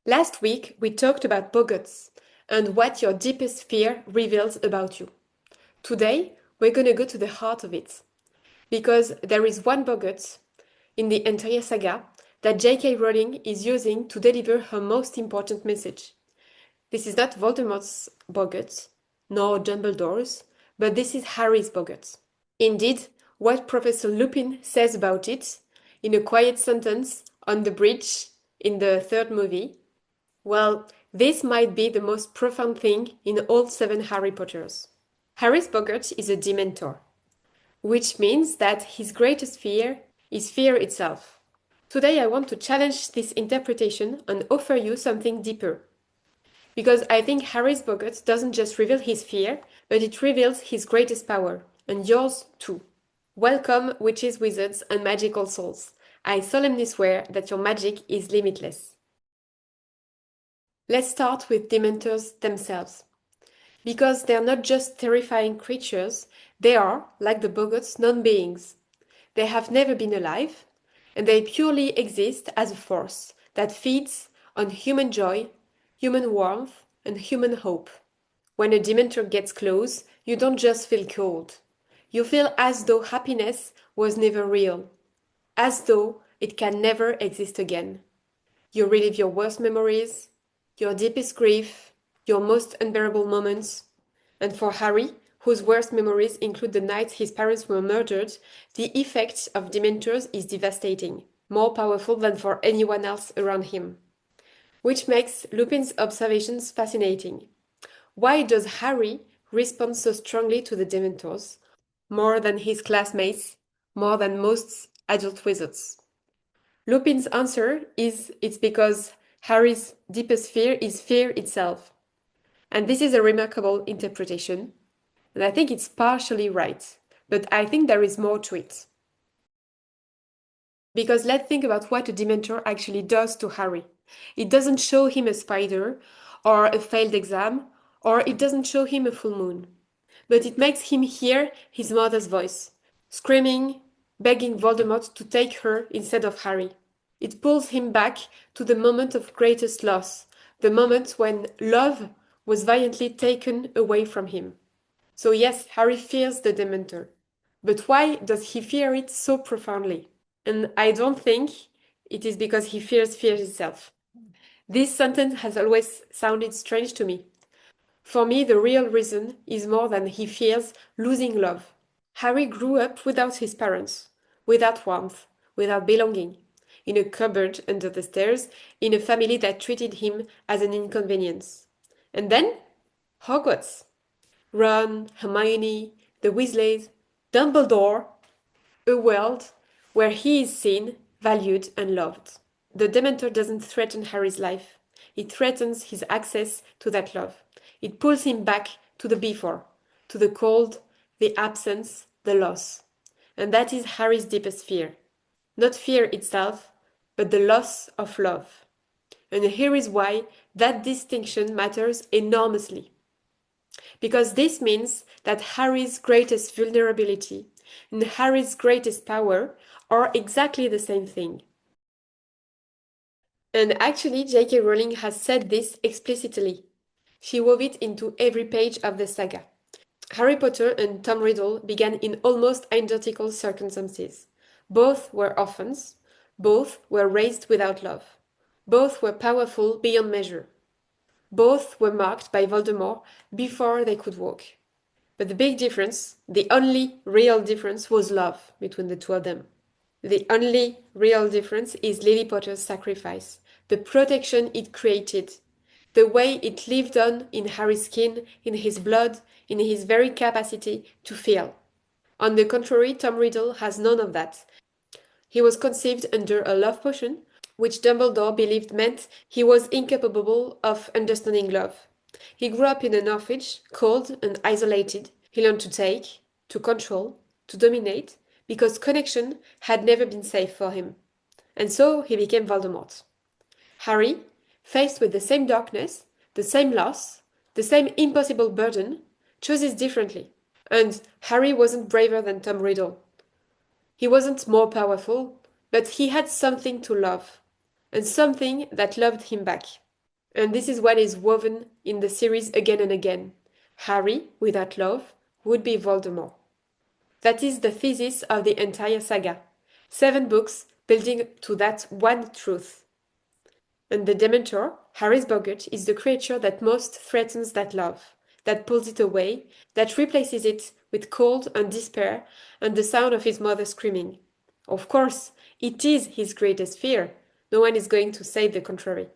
Last week, we talked about Boggarts and what your deepest fear reveals about you. Today, we're going to go to the heart of it, because there is one Boggart in the entire saga that J.K. Rowling is using to deliver her most important message. This is not Voldemort's Boggart, nor Dumbledore's, but this is Harry's Boggart. Indeed, what Professor Lupin says about it, in a quiet sentence on the bridge in the third movie, well, this might be the most profound thing in all 7 Harry Potters. Harry's Boggart is a Dementor, which means that his greatest fear is fear itself. Today I want to challenge this interpretation and offer you something deeper. Because I think Harry's Boggart doesn't just reveal his fear, but it reveals his greatest power, and yours too. Welcome, witches, wizards, and magical souls. I solemnly swear that your magic is limitless. Let's start with Dementors themselves. Because they're not just terrifying creatures, they are, like the Boggarts, non-beings. They have never been alive, and they purely exist as a force that feeds on human joy, human warmth, and human hope. When a Dementor gets close, you don't just feel cold. You feel as though happiness was never real, as though it can never exist again. You relive your worst memories, your deepest grief, your most unbearable moments. And for Harry, whose worst memories include the night his parents were murdered, the effect of Dementors is devastating, more powerful than for anyone else around him. Which makes Lupin's observations fascinating. Why does Harry respond so strongly to the Dementors, more than his classmates, more than most adult wizards? Lupin's answer is it's because Harry's deepest fear is fear itself. And this is a remarkable interpretation, and I think it's partially right, but I think there is more to it. Because let's think about what a Dementor actually does to Harry. It doesn't show him a spider, or a failed exam, or it doesn't show him a full moon. But it makes him hear his mother's voice, screaming, begging Voldemort to take her instead of Harry. It pulls him back to the moment of greatest loss, the moment when love was violently taken away from him. So yes, Harry fears the Dementor. But why does he fear it so profoundly? And I don't think it is because he fears fear itself. This sentence has always sounded strange to me. For me, the real reason is more than he fears losing love. Harry grew up without his parents, without warmth, without belonging, in a cupboard under the stairs, in a family that treated him as an inconvenience. And then, Hogwarts. Ron, Hermione, the Weasleys, Dumbledore, a world where he is seen, valued, and loved. The Dementor doesn't threaten Harry's life. It threatens his access to that love. It pulls him back to the before, to the cold, the absence, the loss. And that is Harry's deepest fear. Not fear itself, but the loss of love. And here is why that distinction matters enormously. Because this means that Harry's greatest vulnerability and Harry's greatest power are exactly the same thing. And actually, J.K. Rowling has said this explicitly. She wove it into every page of the saga. Harry Potter and Tom Riddle began in almost identical circumstances. Both were orphans. Both were raised without love. Both were powerful beyond measure. Both were marked by Voldemort before they could walk. But the big difference, the only real difference, was love between the two of them. The only real difference is Lily Potter's sacrifice, the protection it created, the way it lived on in Harry's skin, in his blood, in his very capacity to feel. On the contrary, Tom Riddle has none of that. He was conceived under a love potion, which Dumbledore believed meant he was incapable of understanding love. He grew up in an orphanage, cold and isolated. He learned to take, to control, to dominate, because connection had never been safe for him. And so he became Voldemort. Harry, faced with the same darkness, the same loss, the same impossible burden, chooses differently. And Harry wasn't braver than Tom Riddle. He wasn't more powerful, but he had something to love, and something that loved him back. And this is what is woven in the series again and again. Harry, without love, would be Voldemort. That is the thesis of the entire saga. 7 books building to that one truth. And the Dementor, Harry's Boggart, is the creature that most threatens that love, that pulls it away, that replaces it with cold and despair and the sound of his mother screaming. Of course, it is his greatest fear. No one is going to say the contrary.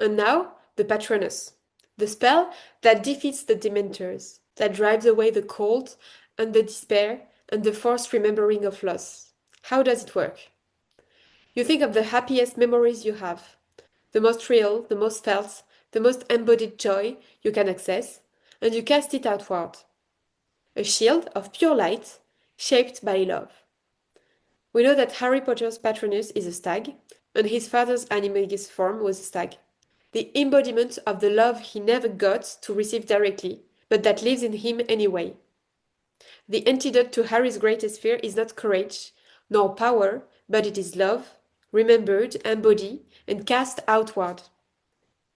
And now, the Patronus, the spell that defeats the Dementors, that drives away the cold and the despair and the forced remembering of loss. How does it work? You think of the happiest memories you have, the most real, the most felt, the most embodied joy you can access, and you cast it outward. A shield of pure light, shaped by love. We know that Harry Potter's Patronus is a stag, and his father's animagus form was a stag. The embodiment of the love he never got to receive directly, but that lives in him anyway. The antidote to Harry's greatest fear is not courage, nor power, but it is love, remembered, embodied, and cast outward.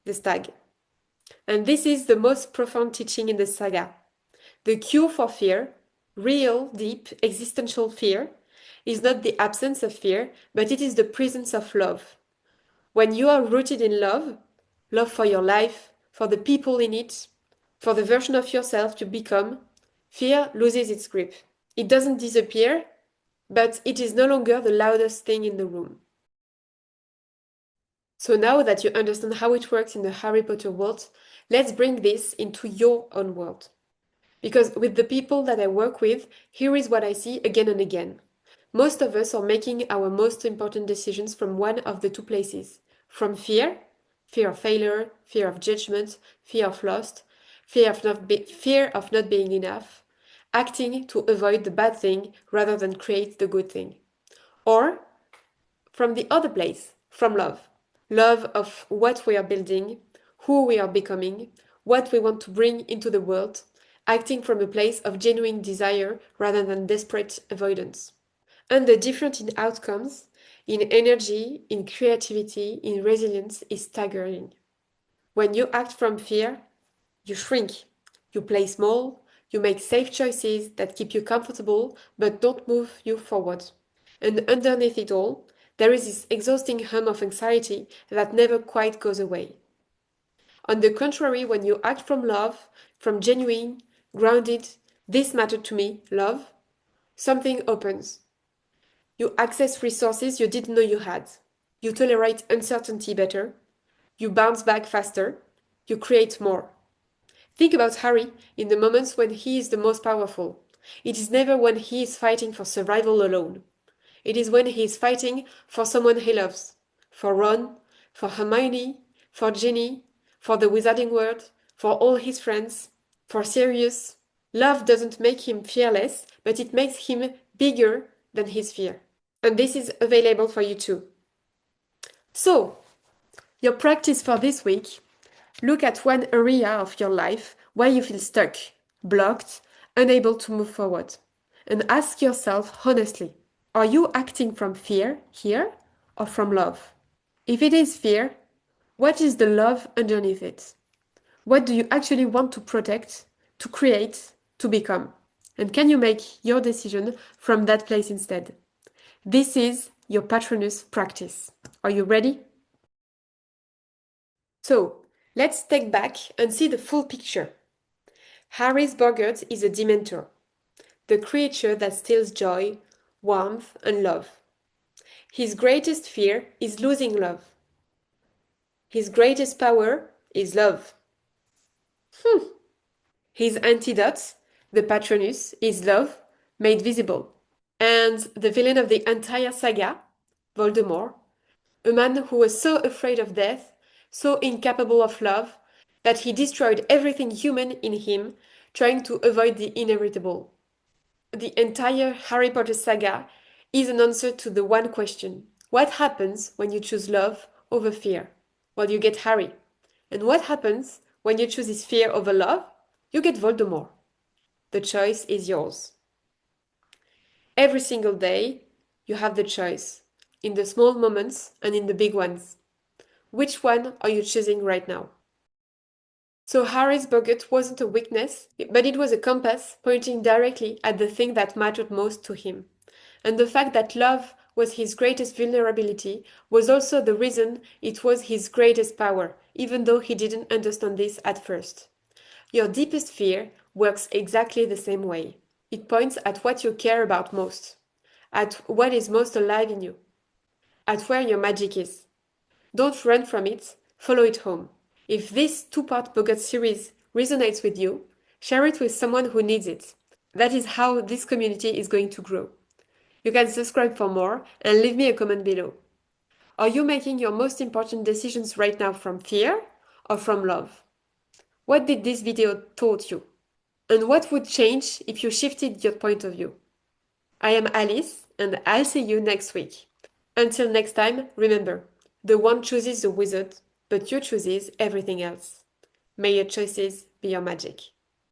The stag. And this is the most profound teaching in the saga. The cure for fear, real, deep, existential fear, is not the absence of fear, but it is the presence of love. When you are rooted in love, love for your life, for the people in it, for the version of yourself you become, fear loses its grip. It doesn't disappear, but it is no longer the loudest thing in the room. So now that you understand how it works in the Harry Potter world, let's bring this into your own world. Because with the people that I work with, here is what I see again and again. Most of us are making our most important decisions from one of the two places. From fear, fear of failure, fear of judgment, fear of loss, fear of not being enough, acting to avoid the bad thing rather than create the good thing. Or from the other place, from love. Love of what we are building, who we are becoming, what we want to bring into the world, acting from a place of genuine desire rather than desperate avoidance. And the difference in outcomes, in energy, in creativity, in resilience is staggering. When you act from fear, you shrink, you play small, you make safe choices that keep you comfortable but don't move you forward. And underneath it all, there is this exhausting hum of anxiety that never quite goes away. On the contrary, when you act from love, from genuine, grounded, this mattered to me, love, something opens. You access resources you didn't know you had. You tolerate uncertainty better. You bounce back faster. You create more. Think about Harry in the moments when he is the most powerful. It is never when he is fighting for survival alone. It is when he is fighting for someone he loves. For Ron, for Hermione, for Ginny, for the Wizarding World, for all his friends, for Sirius. Love doesn't make him fearless, but it makes him bigger than his fear. And this is available for you too. So, your practice for this week, look at one area of your life where you feel stuck, blocked, unable to move forward. And ask yourself honestly, are you acting from fear here or from love? If it is fear, what is the love underneath it? What do you actually want to protect, to create, to become? And can you make your decision from that place instead? This is your Patronus practice. Are you ready? So, let's take back and see the full picture. Harry's Boggart is a Dementor, the creature that steals joy, warmth, and love. His greatest fear is losing love. His greatest power is love. His antidote, the Patronus, is love made visible. And the villain of the entire saga, Voldemort, a man who was so afraid of death, so incapable of love, that he destroyed everything human in him, trying to avoid the inevitable. The entire Harry Potter saga is an answer to the one question. What happens when you choose love over fear? Well, you get Harry. And what happens when you choose his fear over love? You get Voldemort. The choice is yours. Every single day, you have the choice, in the small moments and in the big ones. Which one are you choosing right now? So Harry's Boggart wasn't a weakness, but it was a compass pointing directly at the thing that mattered most to him. And the fact that love was his greatest vulnerability was also the reason it was his greatest power, even though he didn't understand this at first. Your deepest fear works exactly the same way. It points at what you care about most, at what is most alive in you, at where your magic is. Don't run from it, follow it home. If this two-part Boggart series resonates with you, share it with someone who needs it. That is how this community is going to grow. You can subscribe for more and leave me a comment below. Are you making your most important decisions right now from fear or from love? What did this video taught you? And what would change if you shifted your point of view? I am Alice, and I'll see you next week. Until next time, remember, the wand chooses the wizard, but you chooses everything else. May your choices be your magic.